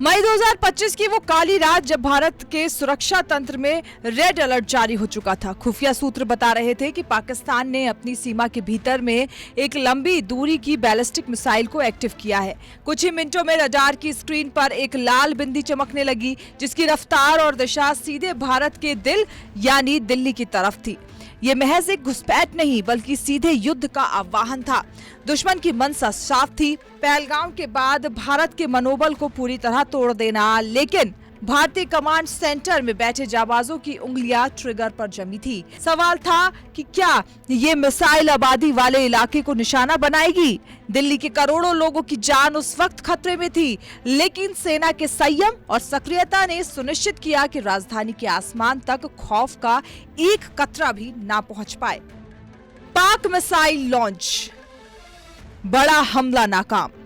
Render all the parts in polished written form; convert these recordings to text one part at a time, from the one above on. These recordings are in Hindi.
मई 2025 की वो काली रात जब भारत के सुरक्षा तंत्र में रेड अलर्ट जारी हो चुका था। खुफिया सूत्र बता रहे थे कि पाकिस्तान ने अपनी सीमा के भीतर में एक लंबी दूरी की बैलिस्टिक मिसाइल को एक्टिव किया है। कुछ ही मिनटों में रडार की स्क्रीन पर एक लाल बिंदी चमकने लगी, जिसकी रफ्तार और दिशा सीधे भारत के दिल यानी दिल्ली की तरफ थी। ये महज एक घुसपैठ नहीं बल्कि सीधे युद्ध का आह्वान था। दुश्मन की मंशा साफ थी, पहलगाम के बाद भारत के मनोबल को पूरी तरह तोड़ देना। लेकिन भारतीय कमांड सेंटर में बैठे जाबाजों की उंगलियां ट्रिगर पर जमी थी। सवाल था कि क्या ये मिसाइल आबादी वाले इलाके को निशाना बनाएगी। दिल्ली के करोड़ों लोगों की जान उस वक्त खतरे में थी, लेकिन सेना के संयम और सक्रियता ने सुनिश्चित किया कि राजधानी के आसमान तक खौफ का एक कतरा भी ना पहुंच पाए। पाक मिसाइल लॉन्च, बड़ा हमला नाकाम।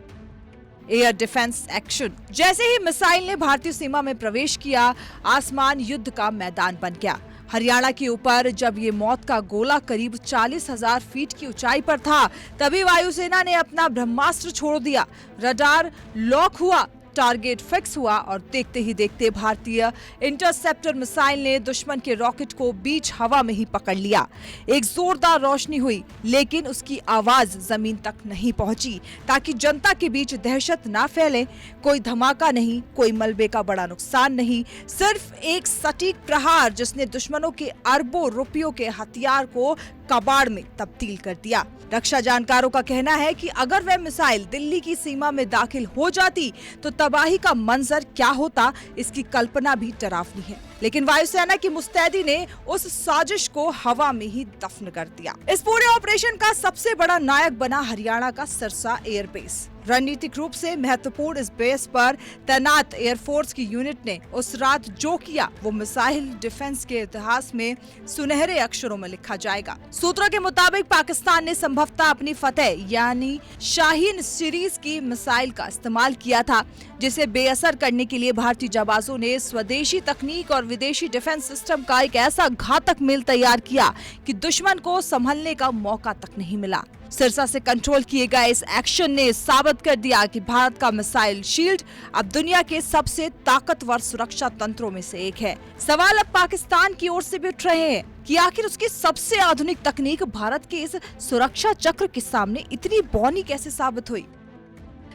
Air defence action. जैसे ही मिसाइल ने भारतीय सीमा में प्रवेश किया, आसमान युद्ध का मैदान बन गया। हरियाणा के ऊपर जब ये मौत का गोला करीब 40,000 फीट की ऊंचाई पर था, तभी वायुसेना ने अपना ब्रह्मास्त्र छोड़ दिया। रडार लॉक हुआ, टारगेट फिक्स हुआ और देखते ही देखते भारतीय इंटरसेप्टर मिसाइल ने दुश्मन के रॉकेट को बीच हवा में ही पकड़ लिया। एक जोरदार रोशनी हुई, लेकिन उसकी आवाज जमीन तक नहीं पहुंची, ताकि जनता के बीच दहशत ना फैले। कोई धमाका नहीं, कोई मलबे का बड़ा नुकसान नहीं, सिर्फ एक सटीक प्रहार जिसने दुश्मनों के अरबों रुपयों के हथियार को कबाड़ में तब्दील कर दिया। रक्षा जानकारों का कहना है कि अगर वह मिसाइल दिल्ली की सीमा में दाखिल हो जाती तो तबाही का मंजर क्या होता, इसकी कल्पना भी डरावनी है। लेकिन वायुसेना की मुस्तैदी ने उस साजिश को हवा में ही दफन कर दिया। इस पूरे ऑपरेशन का सबसे बड़ा नायक बना हरियाणा का सिरसा एयरबेस। रणनीतिक रूप से महत्वपूर्ण इस बेस पर तैनात एयरफोर्स की यूनिट ने उस रात जो किया, वो मिसाइल डिफेंस के इतिहास में सुनहरे अक्षरों में लिखा जाएगा। सूत्रों के मुताबिक पाकिस्तान ने संभवतः अपनी फतेह यानी शाहीन सीरीज की मिसाइल का इस्तेमाल किया था, जिसे बेअसर करने के लिए भारतीय जाबाजों ने स्वदेशी तकनीक और विदेशी डिफेंस सिस्टम का एक ऐसा घातक मेल तैयार किया कि दुश्मन को संभलने का मौका तक नहीं मिला। सिरसा से कंट्रोल किए गए इस एक्शन ने साबित कर दिया कि भारत का मिसाइल शील्ड अब दुनिया के सबसे ताकतवर सुरक्षा तंत्रों में से एक है। सवाल अब पाकिस्तान की ओर से भी उठ रहे हैं कि आखिर उसकी सबसे आधुनिक तकनीक भारत के इस सुरक्षा चक्र के सामने इतनी बौनी कैसे साबित हुई।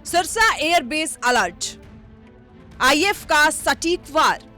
सिरसा एयरबेस अलर्ट, आईएफ का सटीक वार,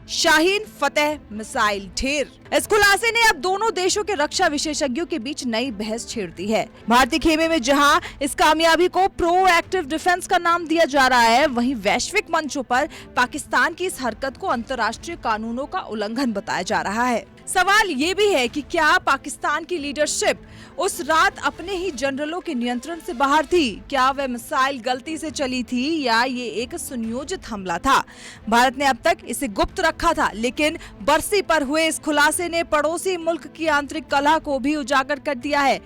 शाहीन फतेह मिसाइल ढेर। इस खुलासे ने अब दोनों देशों के रक्षा विशेषज्ञों के बीच नई बहस छेड़ दी है। भारतीय खेमे में जहां इस कामयाबी को प्रोएक्टिव डिफेंस का नाम दिया जा रहा है, वहीं वैश्विक मंचों पर पाकिस्तान की इस हरकत को अंतर्राष्ट्रीय कानूनों का उल्लंघन बताया जा रहा है। सवाल ये भी है कि क्या पाकिस्तान की लीडरशिप उस रात अपने ही जनरलों के नियंत्रण से बाहर थी? क्या वह मिसाइल गलती से चली थी या ये एक सुनियोजित हमला था? भारत ने अब तक इसे गुप्त रखा था, लेकिन बरसी पर हुए इस खुलासे ने पड़ोसी मुल्क की आंतरिक कलह को भी उजागर कर दिया है।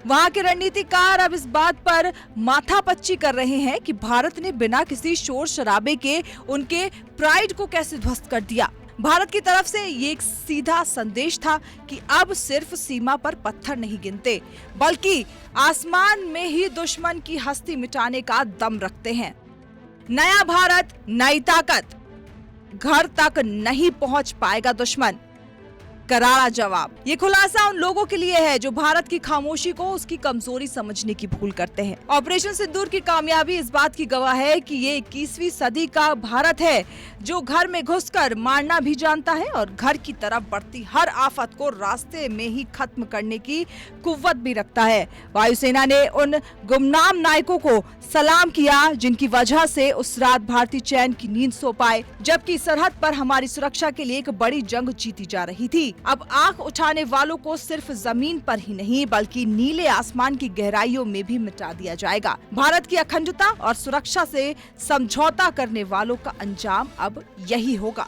वहां के रणनीतिकार अब इस बात पर माथापच्ची कर रहे हैं कि भारत ने बिना किसी शोर शराबे के उनके प्राइड को कैसे ध्वस्त कर दिया। भारत की तरफ से ये एक सीधा संदेश था कि अब सिर्फ सीमा पर पत्थर नहीं गिनते, बल्कि आसमान में ही दुश्मन की हस्ती मिटाने का दम रखते हैं। नया भारत, नई ताकत, घर तक नहीं पहुंच पाएगा दुश्मन, करारा जवाब। ये खुलासा उन लोगों के लिए है जो भारत की खामोशी को उसकी कमजोरी समझने की भूल करते हैं। ऑपरेशन सिंदूर की कामयाबी इस बात की गवाह है कि ये 21वीं सदी का भारत है जो घर में घुसकर मारना भी जानता है और घर की तरफ बढ़ती हर आफत को रास्ते में ही खत्म करने की कुव्वत भी रखता है। वायुसेना ने उन गुमनाम नायकों को सलाम किया जिनकी वजह से उस रात भारतीय चैन की नींद सो पाए, जबकि सरहद पर हमारी सुरक्षा के लिए एक बड़ी जंग जीती जा रही थी। अब आंख उठाने वालों को सिर्फ जमीन पर ही नहीं बल्कि नीले आसमान की गहराइयों में भी मिटा दिया जाएगा। भारत की अखंडता और सुरक्षा से समझौता करने वालों का अंजाम अब यही होगा।